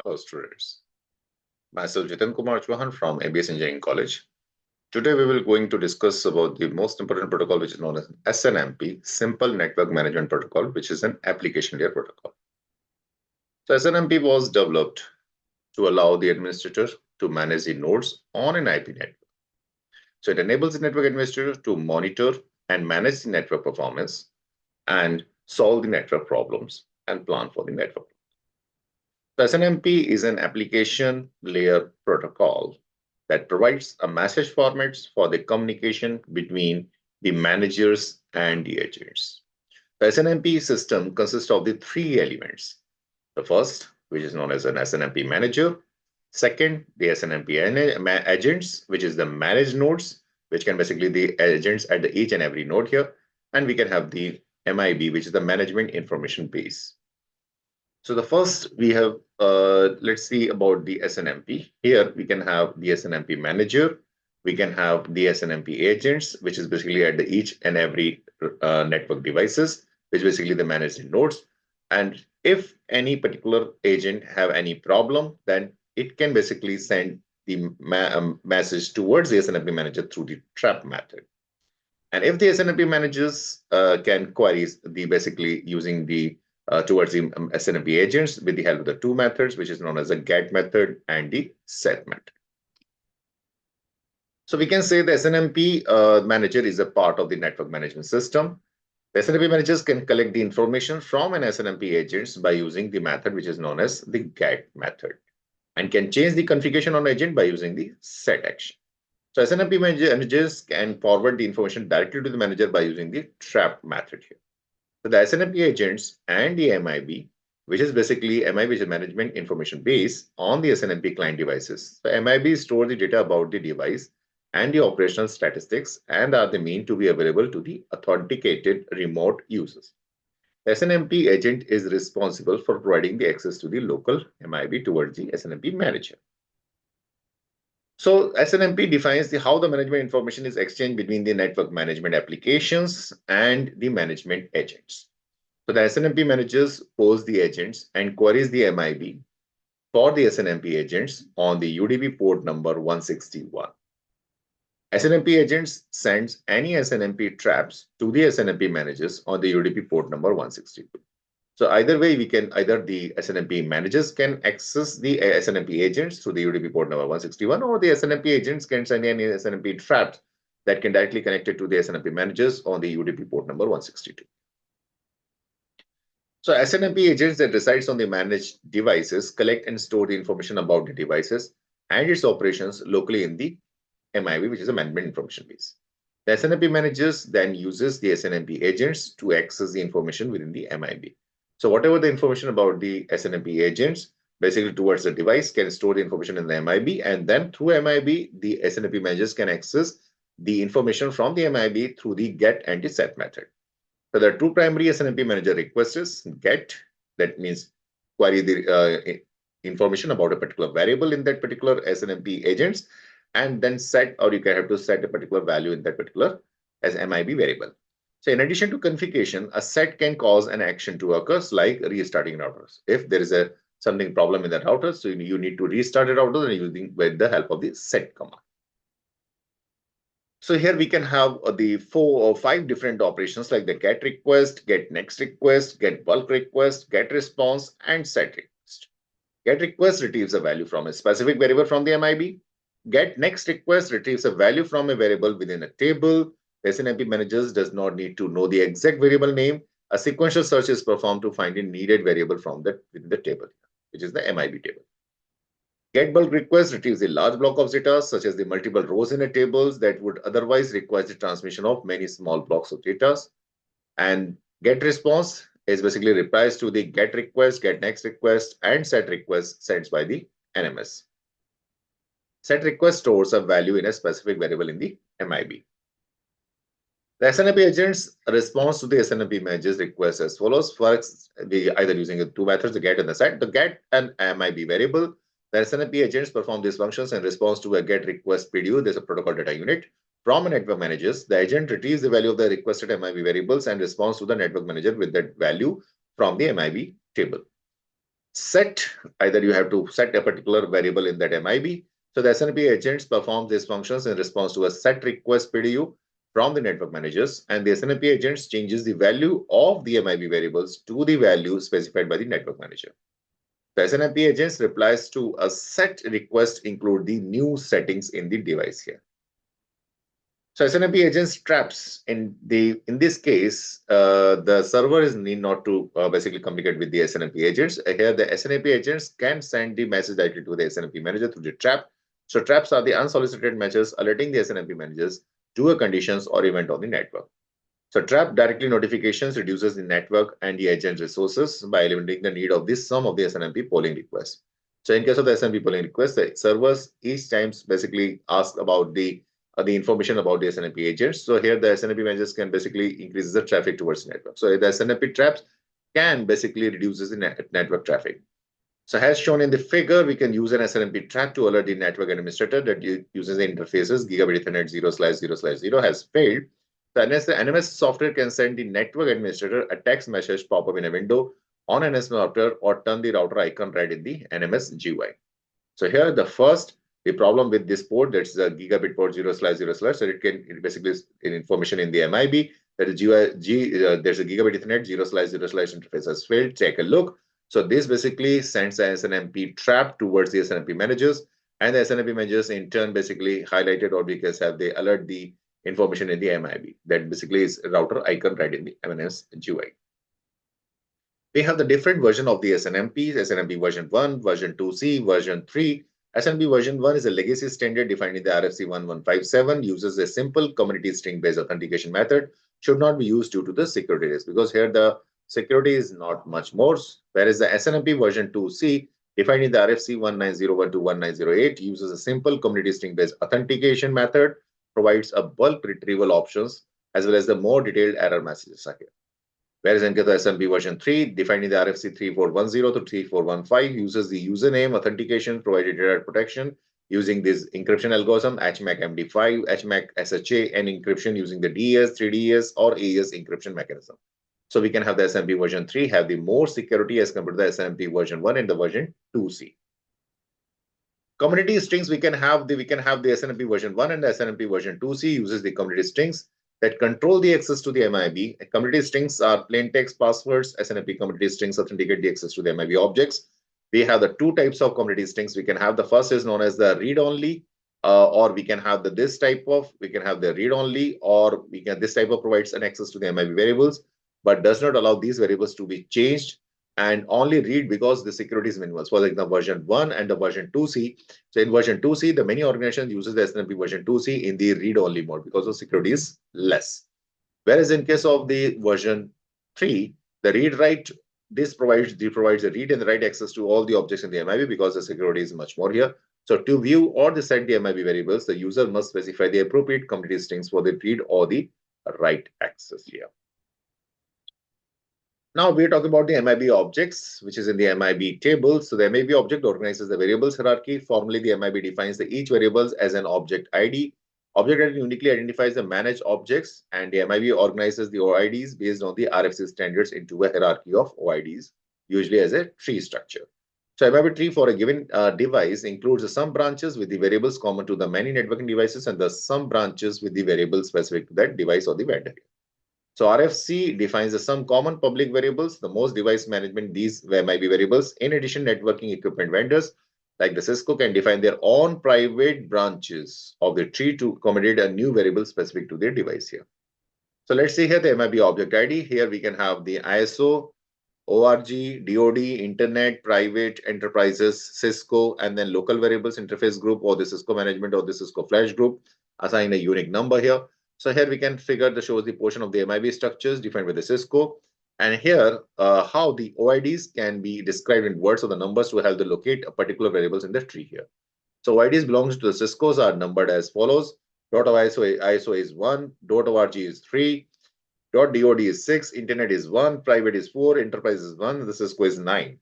Hello students, myself Jitin Kumar Chauhan from ABES Engineering College. Today we will going to discuss about the most important protocol which is known as SNMP, Simple Network Management Protocol, which is an application layer protocol. So SNMP was developed to allow the administrator to manage the nodes on an IP network. So it enables the network administrator to monitor and manage the network performance and solve the network problems and plan for the network. The SNMP is an application layer protocol that provides a message formats for the communication between the managers and the agents. The SNMP system consists of the three elements. The first, which is known as an SNMP manager. Second, the SNMP agents, which is the managed nodes, which can basically the agents at each and every node here. And we can have the MIB, which is the management information base. So the first we have, let's see about the SNMP. Here we can have the SNMP manager. We can have the SNMP agents, which is basically at each and every network devices, which basically the managed nodes. And if any particular agent have any problem, then it can basically send the message towards the SNMP manager through the trap method. And if the SNMP managers can queries the basically using the towards the SNMP agents with the help of the two methods, which is known as the get method and the set method. So we can say the SNMP manager is a part of the network management system. The SNMP managers can collect the information from an SNMP agents by using the method which is known as the get method, and can change the configuration on agent by using the set action. So SNMP managers can forward the information directly to the manager by using the trap method here. So the SNMP agents and the MIB, which is basically MIB is a management information base on the SNMP client devices. So MIB store the data about the device and the operational statistics and are the mean to be available to the authenticated remote users. The SNMP agent is responsible for providing the access to the local MIB towards the SNMP manager. So SNMP defines how the management information is exchanged between the network management applications and the management agents. So the SNMP managers pose the agents and queries the MIB for the SNMP agents on the UDP port number 161. SNMP agents sends any SNMP traps to the SNMP managers on the UDP port number 162. So either way, either the SNMP managers can access the SNMP agents through the UDP port number 161, or the SNMP agents can send any SNMP traps that can directly connect it to the SNMP managers on the UDP port number 162. So SNMP agents that resides on the managed devices collect and store the information about the devices and its operations locally in the MIB, which is a management information base. The SNMP managers then uses the SNMP agents to access the information within the MIB. So whatever the information about the SNMP agents, basically towards the device, can store the information in the MIB, and then through MIB, the SNMP managers can access the information from the MIB through the get and the set method. So there are two primary SNMP manager requests: get, that means query the information about a particular variable in that particular SNMP agents, and then set, or you can have to set a particular value in that particular as MIB variable. So in addition to configuration, a set can cause an action to occur, like restarting routers. If there is something problem in that router, so you need to restart a router using with the help of the set command. So here we can have the 4 or 5 different operations like the get request, get next request, get bulk request, get response, and set request. Get request retrieves a value from a specific variable from the MIB. Get next request retrieves a value from a variable within a table. SNMP managers does not need to know the exact variable name. A sequential search is performed to find a needed variable from within the table, which is the MIB table. Get bulk request retrieves a large block of data, such as the multiple rows in a table that would otherwise require the transmission of many small blocks of data. And get response is basically replies to the get request, get next request, and set request sent by the NMS. Set request stores a value in a specific variable in the MIB. The SNMP agents response to the SNMP manager's request as follows. First, either using two methods, the get and the set. The get and MIB variable. The SNMP agents perform these functions in response to a get request PDU. There's a protocol data unit from a network managers. The agent retrieves the value of the requested MIB variables and responds to the network manager with that value from the MIB table. set, either you have to set a particular variable in that MIB. So the SNMP agents perform these functions in response to a set request PDU from the network managers, and the SNMP agents changes the value of the MIB variables to the value specified by the network manager. The SNMP agents replies to a set request include the new settings in the device here. So SNMP agents traps in this case, the server is need not to basically communicate with the SNMP agents. Here, the SNMP agents can send the message directly to the SNMP manager through the trap. So traps are the unsolicited messages alerting the SNMP managers to a conditions or event on the network. So trap directly notifications reduces the network and the agent resources by eliminating the need of this sum of the SNMP polling request. So in case of the SNMP polling request, the servers each times basically ask about the information about the SNMP agents. So here the SNMP managers can basically increase the traffic towards the network. So the SNMP traps can basically reduces the network traffic. So as shown in the figure, we can use an SNMP trap to alert the network administrator that uses the interfaces gigabit Ethernet 0/0/0 has failed. So the NMS software can send the network administrator a text message pop up in a window on an NMS router or turn the router icon red in the NMS GUI. So here the problem with this port, that's the gigabit port 0/0/, so it can basically information in the MIB that is there's a gigabit Ethernet 0/0/ interface has failed. Take a look. So this basically sends an SNMP trap towards the SNMP managers, and the SNMP managers in turn basically highlighted or because have they alert the information in the MIB that basically is router icon right in the MNS GUI. We have the different version of the SNMP, SNMP version 1, version 2C, version 3. SNMP version 1 is a legacy standard defined in the RFC 1157, uses a simple community string-based authentication method, should not be used due to the security risk, because here the security is not much more, whereas the SNMP version 2C, defined in the RFC 1901 to 1908, uses a simple community string-based authentication method, provides a bulk retrieval options, as well as the more detailed error messages are here. Whereas in the SNMP version 3, defined in the RFC 3410 to 3415, uses the username authentication provided data protection using this encryption algorithm, HMAC MD5, HMAC SHA, and encryption using the DES, 3DES, or AES encryption mechanism. So we can have the SNMP version 3 have the more security as compared to the SNMP version 1 and the version 2C. Community strings, we can have the SNMP version 1 and the SNMP version 2C uses the community strings that control the access to the MIB. Community strings are plain text passwords. SNMP community strings authenticate the access to the MIB objects. We have the two types of community strings. We can have the first is known as the read-only, or we can have the read-only, or this type of provides an access to the MIB variables, but does not allow these variables to be changed and only read because the security is minimal. So like the version 1 and the version 2C. So in version 2C, the many organizations uses the SNMP version 2C in the read-only mode because the security is less. Whereas in case of the version 3, the read-write, this provides the read and the write access to all the objects in the MIB because the security is much more here. So to view or to set the MIB variables, the user must specify the appropriate community strings for the read or the write access here. Now we're talking about the MIB objects, which is in the MIB table. So the MIB object organizes the variables hierarchy. Formally, the MIB defines each variables as an object ID. Object ID uniquely identifies the managed objects, and the MIB organizes the OIDs based on the RFC standards into a hierarchy of OIDs, usually as a tree structure. So MIB tree for a given device includes some branches with the variables common to the many networking devices and some branches with the variables specific to that device or the vendor. So RFC defines some common public variables, the most device management, these MIB variables. In addition, networking equipment vendors like the Cisco can define their own private branches of the tree to accommodate a new variable specific to their device here. So let's see here the MIB object ID. Here we can have the ISO, ORG, DOD, Internet, Private, Enterprises, Cisco, and then local variables interface group or the Cisco management or the Cisco flash group. Assign a unique number here. So here we can figure the shows the portion of the MIB structures defined by the Cisco. And here how the OIDs can be described in words or the numbers to help to locate a particular variables in the tree here. So OIDs belongs to the Cisco's are numbered as follows. .ISO is 1, .org is 3, .dod is 6, Internet is 1, Private is 4, Enterprise is 1, the Cisco is 9.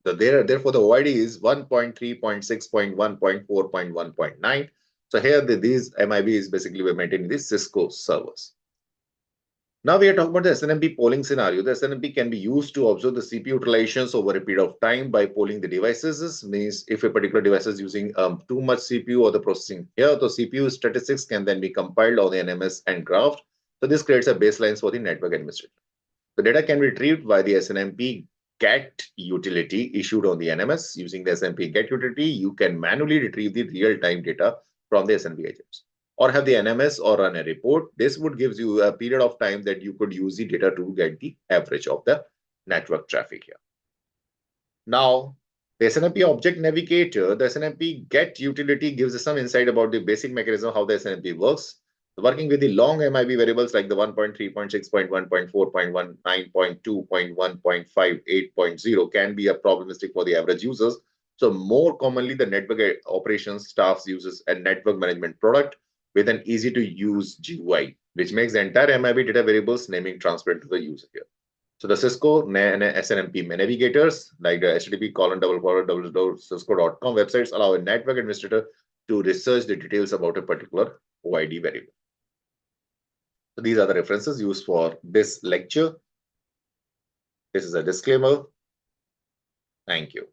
So therefore, the OID is 1.3.6.1.4.1.9. So here these MIB is basically maintained in the Cisco servers. Now we are talking about the SNMP polling scenario. The SNMP can be used to observe the CPU utilizations over a period of time by polling the devices. This means if a particular device is using too much CPU or the processing here, the CPU statistics can then be compiled on the NMS and graphed. So this creates a baseline for the network administrator. The data can be retrieved by the SNMP get utility issued on the NMS. Using the SNMP get utility, you can manually retrieve the real-time data from the SNMP agents or have the NMS or run a report. This would give you a period of time that you could use the data to get the average of the network traffic here. Now, the SNMP object navigator, the SNMP get utility gives us some insight about the basic mechanism of how the SNMP works. Working with the long MIB variables like the 1.3.6.1.4.1.9.2.1.5.8.0 can be a problematic for the average users. So more commonly, the network operations staff uses a network management product with an easy to use GUI, which makes the entire MIB data variables naming transparent to the user here. So the Cisco SNMP navigators like the http://cisco.com websites allow a network administrator to research the details about a particular OID variable. So these are the references used for this lecture. This is a disclaimer. Thank you.